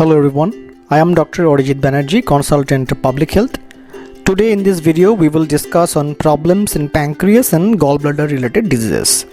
Hello everyone, I am Dr. Arijit Banerjee, consultant to public health. Today in this video we will discuss on problems in pancreas and gallbladder related diseases.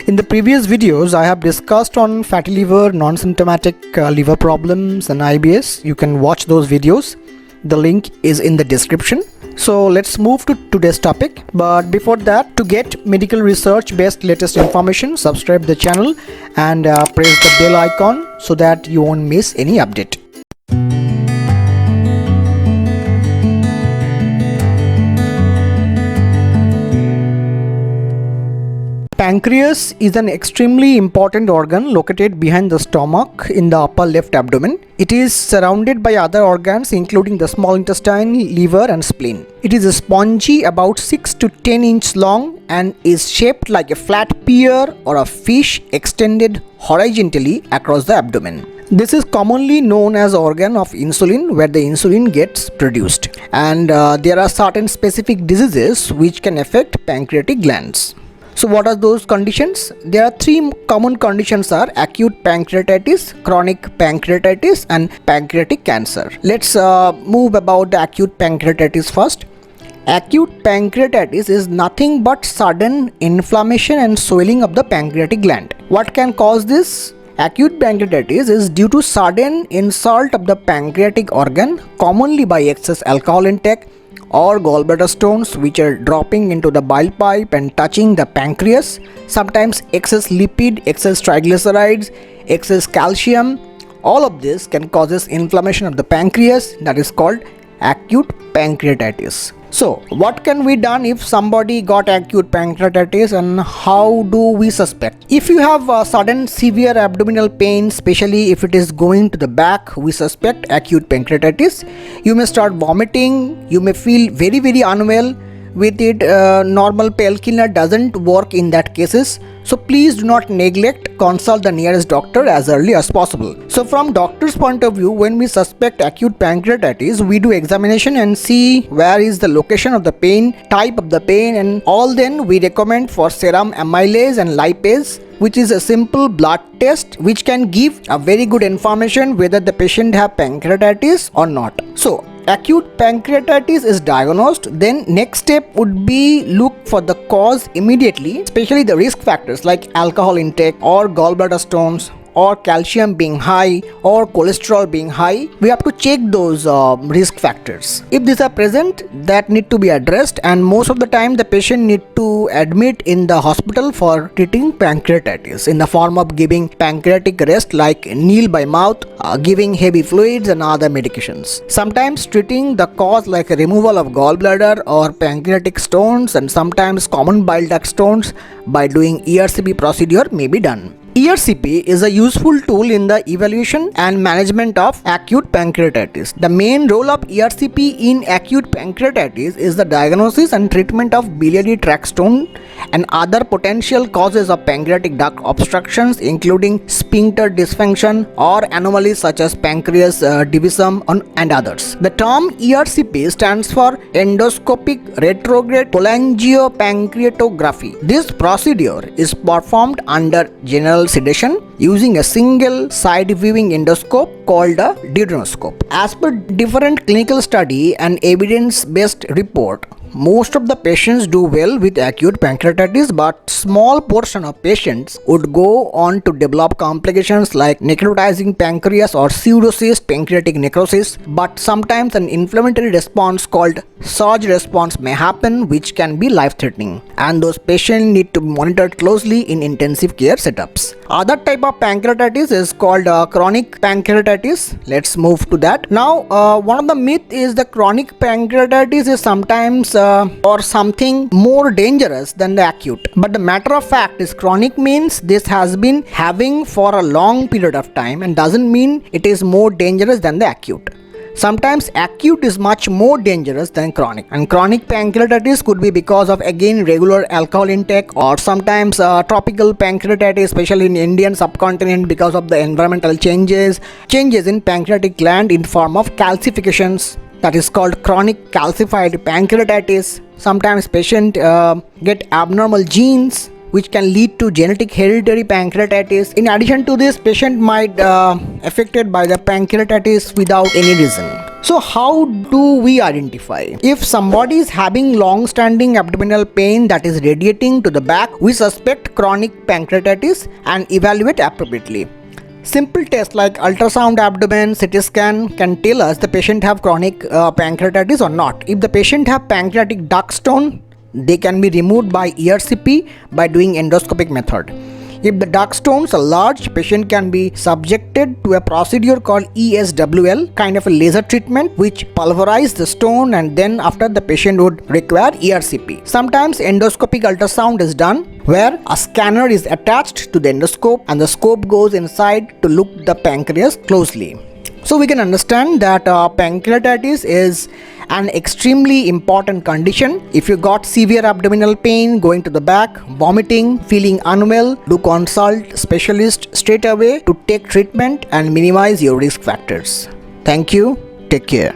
In the previous videos I have discussed on fatty liver, non-symptomatic liver problems and IBS. You can watch those videos. The link is in the description. So let's move to today's topic. But before that, to get medical research based latest information, subscribe the channel and press the bell icon so that you won't miss any update. Pancreas is an extremely important organ located behind the stomach in the upper left abdomen. It is surrounded by other organs including the small intestine, liver and spleen. It is spongy, about 6 to 10 inches long and is shaped like a flat pear or a fish extended horizontally across the abdomen. This is commonly known as organ of insulin, where the insulin gets produced. And there are certain specific diseases which can affect pancreatic glands. So what are those conditions? There are three common conditions: are acute pancreatitis, chronic pancreatitis and pancreatic cancer. Let's move about the acute pancreatitis first. Acute pancreatitis is nothing but sudden inflammation and swelling of the pancreatic gland. What can cause this? Acute pancreatitis is due to sudden insult of the pancreatic organ, commonly by excess alcohol intake or gallbladder stones which are dropping into the bile pipe and touching the pancreas, sometimes excess lipid, excess triglycerides, excess calcium. All of this can cause inflammation of the pancreas, that is called acute pancreatitis. So what can be done if somebody got acute pancreatitis, and how do we suspect? If you have sudden severe abdominal pain, especially if it is going to the back, we suspect acute pancreatitis. You may start vomiting, you may feel very unwell with it. Normal painkiller doesn't work in that cases. So please do not neglect, consult the nearest doctor as early as possible. So from doctor's point of view, when we suspect acute pancreatitis, we do examination and see where is the location of the pain, type of the pain and all. Then we recommend for serum amylase and lipase, which is a simple blood test which can give a very good information whether the patient have pancreatitis or not. So acute pancreatitis is diagnosed, then next step would be look for the cause immediately, especially the risk factors like alcohol intake or gallbladder stones or calcium being high or cholesterol being high. We have to check those risk factors. If these are present, that need to be addressed, and most of the time the patient need to admit in the hospital for treating pancreatitis in the form of giving pancreatic rest like kneel by mouth, giving heavy fluids and other medications. Sometimes treating the cause like a removal of gallbladder or pancreatic stones, and sometimes common bile duct stones by doing ERCP procedure may be done. ERCP is a useful tool in the evaluation and management of acute pancreatitis. The main role of ERCP in acute pancreatitis is the diagnosis and treatment of biliary tract stone and other potential causes of pancreatic duct obstructions, including sphincter dysfunction or anomalies such as pancreas divisum and others. The term ERCP stands for endoscopic retrograde cholangiopancreatography. This procedure is performed under general sedation using a single side viewing endoscope called a duodenoscope. As per different clinical study and evidence-based report, most of the patients do well with acute pancreatitis, but small portion of patients would go on to develop complications like necrotizing pancreas or pseudocyst pancreatic necrosis. But sometimes an inflammatory response called surge response may happen, which can be life-threatening, and those patients need to be monitored closely in intensive care setups. Other type of pancreatitis is called chronic pancreatitis. Let's move to that. Now, one of the myth is the chronic pancreatitis is sometimes or something more dangerous than the acute. But the matter of fact is chronic means this has been having for a long period of time and doesn't mean it is more dangerous than the acute. Sometimes acute is much more dangerous than chronic, and chronic pancreatitis could be because of again regular alcohol intake, or sometimes tropical pancreatitis, especially in Indian subcontinent because of the environmental changes in pancreatic gland in form of calcifications. That is called chronic calcified pancreatitis. Sometimes patient get abnormal genes which can lead to genetic hereditary pancreatitis. In addition to this, patient might affected by the pancreatitis without any reason. So how do we identify? If somebody is having long-standing abdominal pain that is radiating to the back, we suspect chronic pancreatitis and evaluate appropriately. Simple tests like ultrasound abdomen, CT scan can tell us the patient have chronic pancreatitis or not. If the patient have pancreatic duct stone, they can be removed by ERCP by doing endoscopic method. If the duct stones are large, patient can be subjected to a procedure called ESWL, kind of a laser treatment which pulverize the stone, and then after the patient would require ERCP. Sometimes endoscopic ultrasound is done where a scanner is attached to the endoscope and the scope goes inside to look the pancreas closely. So we can understand that pancreatitis is an extremely important condition. If you got severe abdominal pain, going to the back, vomiting, feeling unwell, do consult specialist straight away to take treatment and minimize your risk factors. Thank you. Take care.